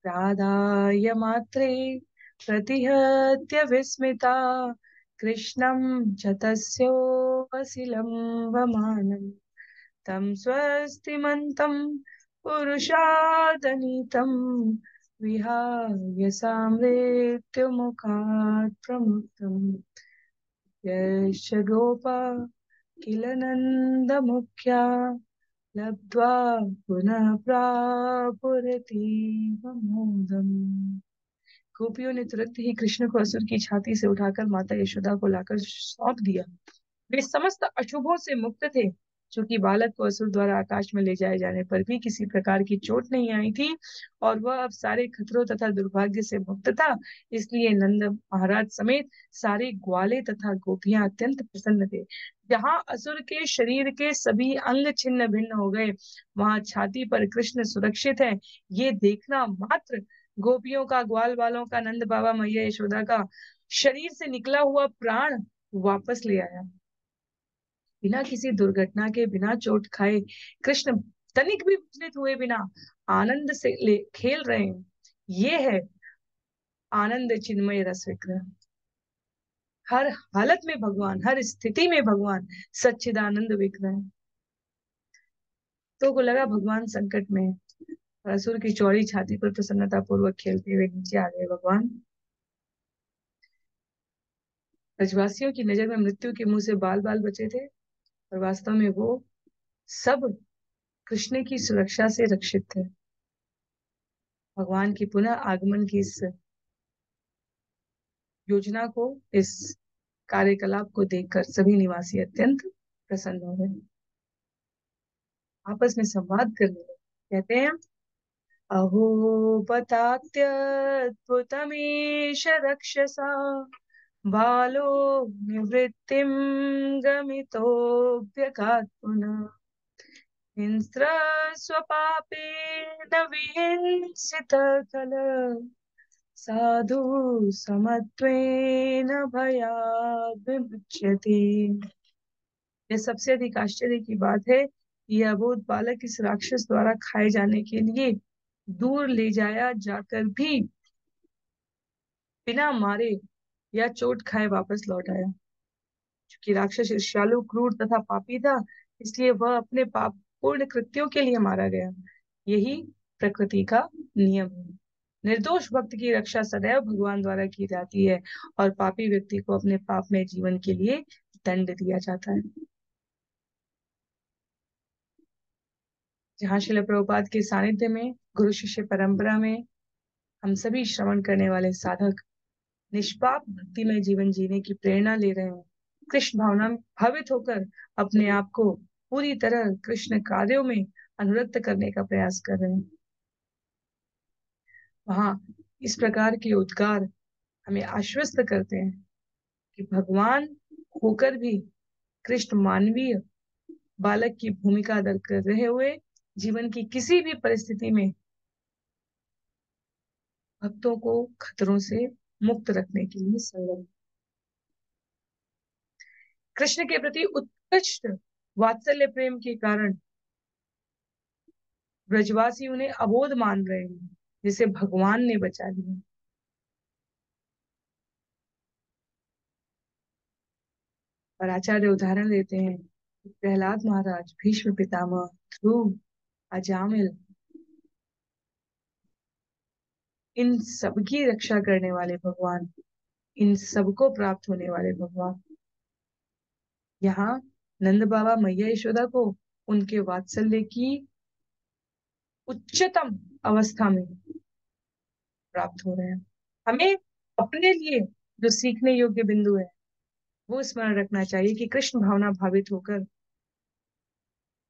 राधाय मात्रे प्रतिहत्य विस्मिता कृष्णं च तस्योऽसिलं वमानम् तं स्वस्तिमन्तं पुरुषादनीतं विहाय सामृत्युमुखात् प्रमुक्तम् यश्च गोपा किल नन्दमुख्या लब्ध्वा पुनः प्रापुरतीव मोदम्। गोपियों ने तुरंत ही कृष्ण को असुर की छाती से उठाकर माता यशोदा को लाकर सौंप दिया। वे समस्त अशुभों से मुक्त थे, क्योंकि बालक को असुर द्वारा आकाश में ले जाए जाने पर भी किसी प्रकार की चोट नहीं आई थी और वह अब सारे खतरों तथा दुर्भाग्य से मुक्त था। इसलिए नंद महाराज समेत सारे ग्वाले तथा गोपियां अत्यंत प्रसन्न थे। जहां असुर के शरीर के सभी अंग छिन्न भिन्न हो गए, वहां छाती पर कृष्ण सुरक्षित है, ये देखना मात्र गोपियों का, ग्वाल वालों का, नंद बाबा मैया यशोदा का शरीर से निकला हुआ प्राण वापस ले आया। बिना किसी दुर्घटना के, बिना चोट खाए, कृष्ण तनिक भी विचलित हुए बिना आनंद से खेल रहे हैं। ये है आनंद चिन्मय रस विग्रह। हर हालत में भगवान, हर स्थिति में भगवान सच्चिदानंद विग्रह। तो को लगा भगवान संकट में है, और असुर की चौड़ी छाती पर प्रसन्नता पूर्वक खेलते हुए नीचे आ गए भगवान। ब्रजवासियों की नजर में मृत्यु के मुंह से बाल बाल बचे थे, और वास्तव में वो सब कृष्ण की सुरक्षा से रक्षित थे। भगवान की पुनः आगमन की इस योजना को, इस कार्यकलाप को देखकर सभी निवासी अत्यंत प्रसन्न हो गए। आपस में संवाद करने लगे। कहते हैं, अहो पतात्यद्भुतमीश रक्षसा बालो निवृत्तिं गमितोऽभ्यगात् पुनः हिंस्र स्वपापेन विहिंसित खल साधु समत्वेन भयाद् विमुच्यते। यह सबसे अधिक आश्चर्य की बात है। यह अबोध बालक इस राक्षस द्वारा खाए जाने के लिए दूर ले जाया जाकर भी बिना मारे या चोट खाए वापस लौट आया। क्योंकि राक्षस ईर्ष्यालु, क्रूर तथा पापी था, इसलिए वह अपने पाप पूर्ण कृत्यों के लिए मारा गया। यही प्रकृति का नियम है। निर्दोष भक्त की रक्षा सदैव भगवान द्वारा की जाती है और पापी व्यक्ति को अपने पाप में जीवन के लिए दंड दिया जाता है। जहाँ श्रील प्रभुपाद के सानिध्य में, गुरु शिष्य परंपरा में हम सभी श्रवण करने वाले साधक निष्पाप भक्तिमय जीवन जीने की प्रेरणा ले रहे हैं, कृष्ण भावना में भावित होकर अपने आप को पूरी तरह कृष्ण कार्यों में अनुरक्त करने का प्रयास कर रहे हैं। वहां इस प्रकार के उद्गार हमें आश्वस्त करते हैं कि भगवान होकर भी कृष्ण मानवीय बालक की भूमिका अदा कर रहे हुए जीवन की किसी भी परिस्थिति में भक्तों को खतरों से मुक्त रखने के लिए संलग्न। कृष्ण के प्रति उत्कृष्ट वात्सल्य प्रेम के कारण ब्रजवासी उन्हें अबोध मान रहे हैं, जिसे भगवान ने बचा लिया। और आचार्य उदाहरण देते हैं, प्रहलाद महाराज, भीष्म पितामह, ध्रुव, अजामिल, इन सबकी रक्षा करने वाले भगवान, इन सबको प्राप्त होने वाले भगवान यहाँ नंद बाबा मैया यशोदा को उनके वात्सल्य की उच्चतम अवस्था में प्राप्त हो रहे हैं। हमें अपने लिए जो सीखने योग्य बिंदु है वो स्मरण रखना चाहिए कि कृष्ण भावना भावित होकर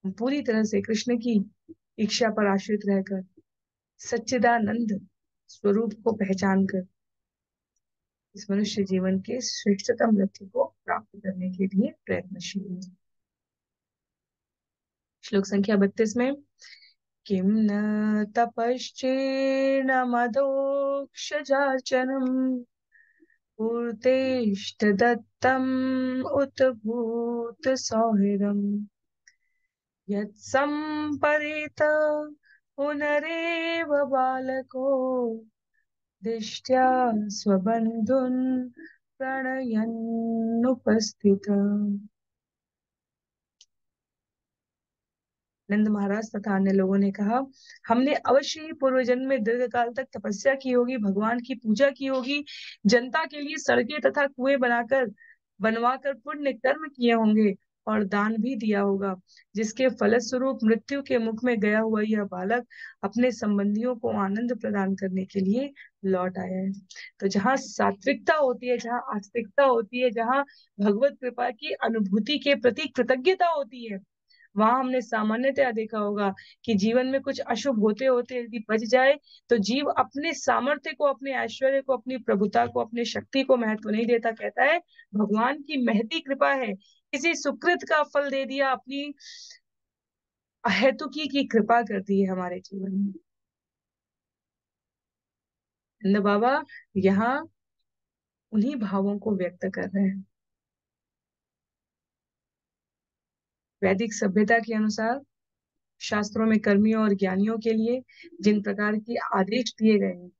हम पूरी तरह से कृष्ण की इच्छा पर आश्रित रहकर सच्चिदानंद स्वरूप को पहचान कर इस मनुष्य जीवन के श्रेष्ठतम लक्ष्य को प्राप्त करने के लिए प्रयत्नशील हैं। श्लोक संख्या 32 में, किम न तपश्चेन मदोक्षजार्चनम् पूर्तेष्ट दत्तम उत भूत सौहृदम् यत्सम्परेत पुनरेव बालको दृष्ट्या स्वबन्धुन् प्रणयन्नुपस्थितः। नंद महाराज तथा अन्य लोगों ने कहा, हमने अवश्य ही पूर्व जन्म में दीर्घ काल तक तपस्या की होगी, भगवान की पूजा की होगी, जनता के लिए सड़कें तथा कुएं बनवाकर पुण्य कर्म किए होंगे और दान भी दिया होगा, जिसके फलस्वरूप मृत्यु के मुख में गया हुआ यह बालक अपने संबंधियों को आनंद प्रदान करने के लिए लौट आया है। तो जहाँ सात्विकता होती है, जहाँ आस्तिकता होती है, जहाँ भगवत कृपा की अनुभूति के प्रति कृतज्ञता होती है, वहां हमने सामान्यतया देखा होगा कि जीवन में कुछ अशुभ होते होते यदि बच जाए तो जीव अपने सामर्थ्य को, अपने ऐश्वर्य को, अपनी प्रभुता को, अपनी शक्ति को महत्व नहीं देता। कहता है भगवान की महती कृपा है, किसी सुकृत का फल दे दिया, अपनी अहेतुकी की कृपा कर दी है हमारे जीवन में। नंद बाबा यहाँ उन्हीं भावों को व्यक्त कर रहे हैं। वैदिक सभ्यता के अनुसार शास्त्रों में कर्मियों और ज्ञानियों के लिए जिन प्रकार के आदेश दिए गए हैं,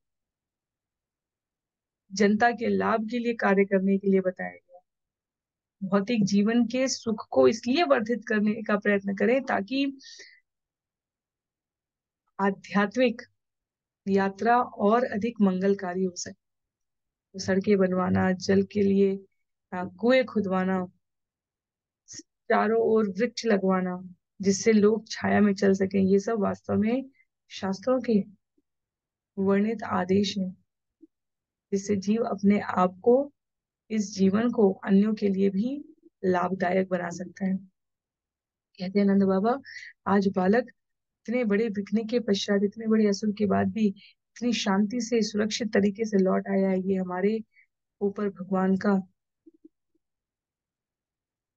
जनता के लाभ के लिए कार्य करने के लिए बताया गया। भौतिक जीवन के सुख को इसलिए वर्धित करने का प्रयत्न करें ताकि आध्यात्मिक यात्रा और अधिक मंगलकारी हो सके। तो सड़कें बनवाना, जल के लिए कुएं खुदवाना, चारों ओर वृक्ष लगवाना, जिससे लोग छाया में चल सकें। ये सब वास्तव में शास्त्रों के वर्णित आदेश हैं, जिससे जीव अपने आप को, इस जीवन को अन्यों के लिए भी लाभदायक बना सकता है। कहते हैं नंद बाबा, आज बालक इतने बड़े विघ्न के पश्चात, इतने बड़े असुर के बाद भी इतनी शांति से सुरक्षित तरीके से लौट आया है। ये हमारे ऊपर भगवान का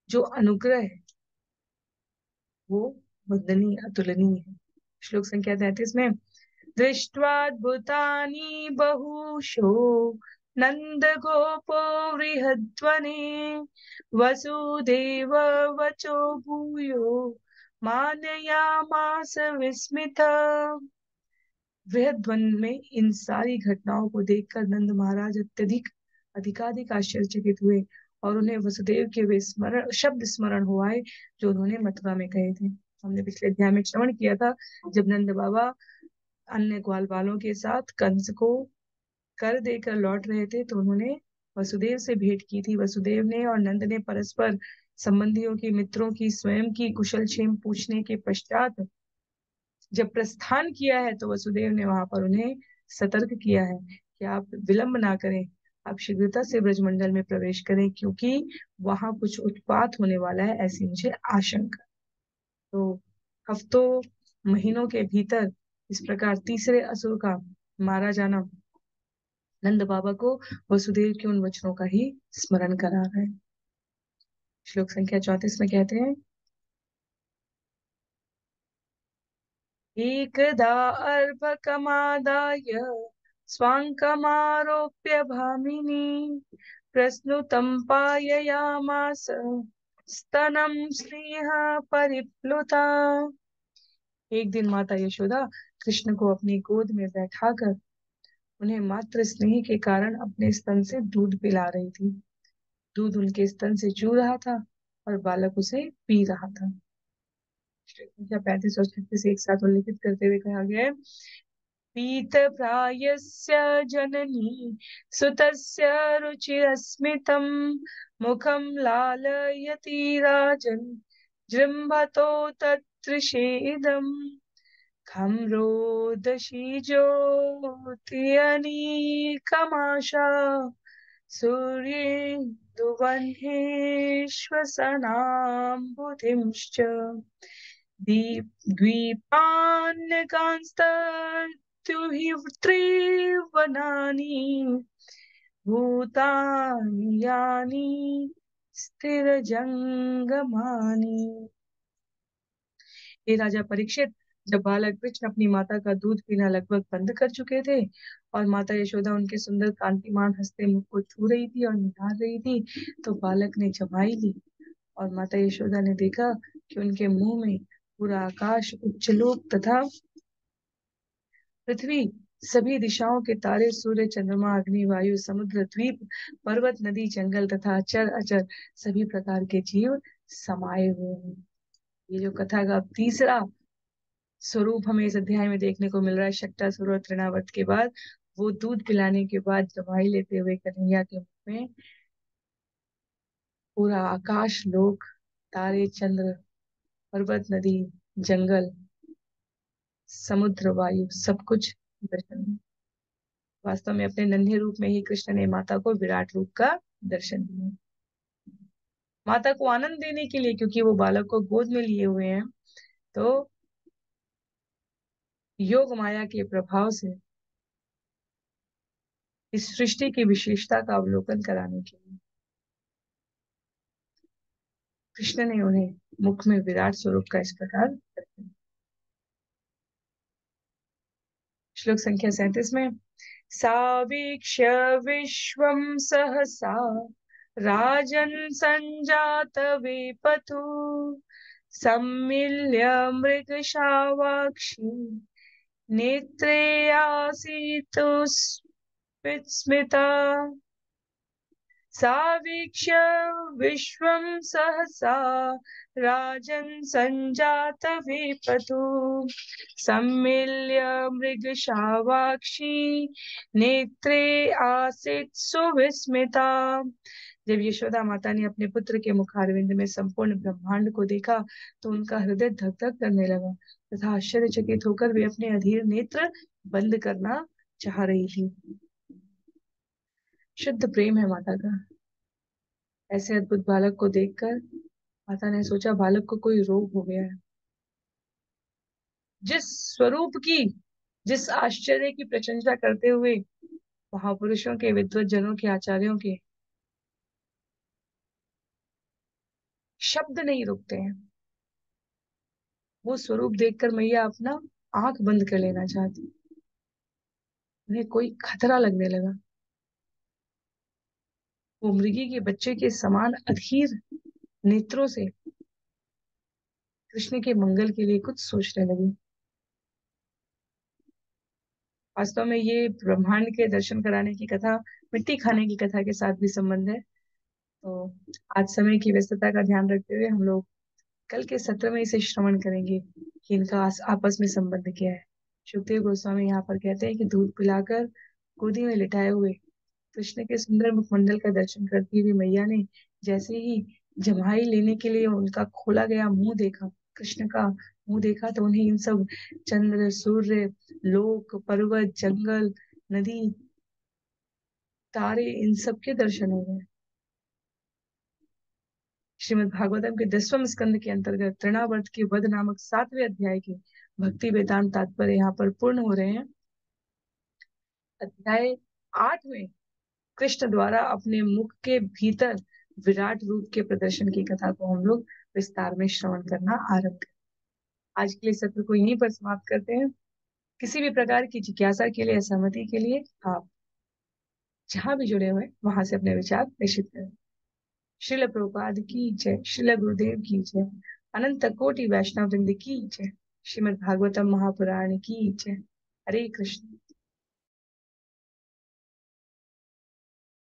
जो अनुग्रह है वो वंदनीय, अतुलनीय है। श्लोक संख्या 33 में, दृष्ट्वाद्भुतानि बहुशो नंद गोपो बृहद्वने वसुदेव वचो भूयो मानयामास विस्मित। बृहद वन में इन सारी घटनाओं को देखकर नंद महाराज अत्यधिक अधिकाधिक आश्चर्यचकित हुए और उन्हें वसुदेव के वे स्मरण शब्द स्मरण हो आए जो उन्होंने मथुरा में कहे थे। हमने पिछले अध्याय में श्रवण किया था, जब नंद बाबा अन्य ग्वाल बालों के साथ कंस को कर देकर लौट रहे थे तो उन्होंने वसुदेव से भेंट की थी। वसुदेव ने और नंद ने परस्पर संबंधियों की, मित्रों की, स्वयं की कुशल क्षेम पूछने के पश्चात जब प्रस्थान किया है तो वसुदेव ने वहां पर उन्हें सतर्क किया है कि आप विलंब ना करें, आप शीघ्रता से ब्रजमंडल में प्रवेश करें, क्योंकि वहां कुछ उत्पात होने वाला है, ऐसी मुझे आशंका। तो हफ्तों महीनों के भीतर इस प्रकार तीसरे असुर का मारा जाना नंद बाबा को वसुदेव के उन वचनों का ही स्मरण करा रहा है। श्लोक संख्या 34 में कहते हैं, एकदा अर्भकमादाय स्वाङ्कमारोप्य भामिनी प्रस्नुतं पाययामास स्तनं स्नेह परिप्लुता। एक दिन माता यशोदा कृष्ण को अपनी गोद में बैठाकर उन्हें मात्र स्नेह के कारण अपने स्तन से दूध पिला रही थी। दूध उनके स्तन से चू रहा था और बालक उसे पी रहा था। 35 और 36 एक साथ उल्लेखित करते हुए कहा गया है, पीत प्रायस्य जननी सुतस्य रुचिरस्मितं मुखं लालयति राजन् जृम्भतो तत्तृषेदम् खं रोदसी ज्योतिरनीकमाशा सूर्येन्दुवह्निश्वसनाम्बुधिंश्च द्वीपान्यकांस्तत्युहि भूतानि यानि स्थिरजंगमानि। हे राजा परीक्षित, जब बालक कृष्ण अपनी माता का दूध पीना लगभग बंद कर चुके थे और माता यशोदा उनके सुंदर कांतिमान हंसते मुख को छू रही थी और निहार रही थी, तो बालक ने जमाई ली और माता यशोदा ने देखा कि उनके मुंह में पूरा आकाश, उच्चलोक तथा पृथ्वी, सभी दिशाओं के तारे, सूर्य, चंद्रमा, अग्नि, वायु, समुद्र, द्वीप, पर्वत, नदी, जंगल तथा अचर अचर सभी प्रकार के जीव समाये हुए हैं। ये जो कथा का तीसरा स्वरूप हमें इस अध्याय में देखने को मिल रहा है, शक्टासुर और तृणावर्त के बाद, वो दूध पिलाने के बाद जमाई लेते हुए कन्हैया के मुख में पूरा आकाश, लोक, तारे, चंद्र, पर्वत, नदी, जंगल, समुद्र, वायु सब कुछ दर्शन में। वास्तव में अपने नन्हे रूप में ही कृष्ण ने माता को विराट रूप का दर्शन दिया, माता को आनंद देने के लिए, क्योंकि वो बालक को गोद में लिए हुए हैं, तो योग माया के प्रभाव से इस सृष्टि की विशेषता का अवलोकन कराने के लिए कृष्ण ने उन्हें मुख में विराट स्वरूप का इस प्रकार दर्शन दिया। श्लोक संख्या 37 में, सावीक्ष्य विश्वं सहसा राजन् संजात वेपतु सम्मिल्य मृगशावाक्षी नेत्रे आसीतु विस्मिता। सावीक्ष्य विश्वं सहसा राजन् संजात वेपतु सम्मिल्य मृगशावाक्षी नेत्रे आसीत् सुविस्मिता। जब यशोदा माता ने अपने पुत्र के मुखारविंद में संपूर्ण ब्रह्मांड को देखा तो उनका हृदय धक धक करने लगा तथा आश्चर्यचकित होकर वे अपने अधीर नेत्र बंद करना चाह रही थी। शुद्ध प्रेम है माता का। ऐसे अद्भुत बालक को देखकर माता ने सोचा बालक को कोई रोग हो गया है। जिस स्वरूप की, जिस आश्चर्य की प्रशंसा करते हुए महापुरुषों के, विद्वत जनों के, आचार्यों के शब्द नहीं रुकते हैं, वो स्वरूप देखकर मैया अपना आंख बंद कर लेना चाहती। उन्हें कोई खतरा लगने लगा। वो मृगी के बच्चे के समान अधीर नेत्रों से कृष्ण के मंगल के लिए कुछ सोचने लगी। वास्तव में ये ब्रह्मांड के दर्शन कराने की कथा मिट्टी खाने की कथा के साथ भी संबंध है। तो आज समय की व्यस्तता का ध्यान रखते हुए हम लोग कल के सत्र में इसे श्रवण करेंगे कि इनका आपस में संबंध क्या है। सुखदेव गोस्वामी यहाँ पर कहते हैं कि दूध पिलाकर गोदी में लिटाए हुए कृष्ण के सुंदर मुखमंडल का दर्शन करती हुई मैया ने जैसे ही जम्हाई लेने के लिए उनका खोला गया मुंह देखा, कृष्ण का मुंह देखा, तो उन्हें इन सब चंद्र, सूर्य, लोक, पर्वत, जंगल, नदी, तारे, इन सब के दर्शन हो गए। श्रीमद् भागवतम के 10वें स्कंद के अंतर्गत तृणावर्त के वध नामक 7वें अध्याय के भक्ति वेदांत तात्पर्य यहाँ पर पूर्ण हो रहे हैं। अध्याय 8 में कृष्ण द्वारा अपने मुख के भीतर विराट रूप के प्रदर्शन की कथा को हम लोग विस्तार में श्रवण करना आरंभ करें। आज के लिए सत्र को यहीं पर समाप्त करते हैं। किसी भी प्रकार की जिज्ञासा के लिए, सहमति के लिए आप जहां भी जुड़े हुए वहां से अपने विचार प्रेषित करें। श्रील प्रभुपाद की जय। श्रील गुरुदेव की जय। अनंत कोटि वैष्णव वृंद की जय। श्रीमद् भागवतम महापुराण की जय। हरे कृष्ण।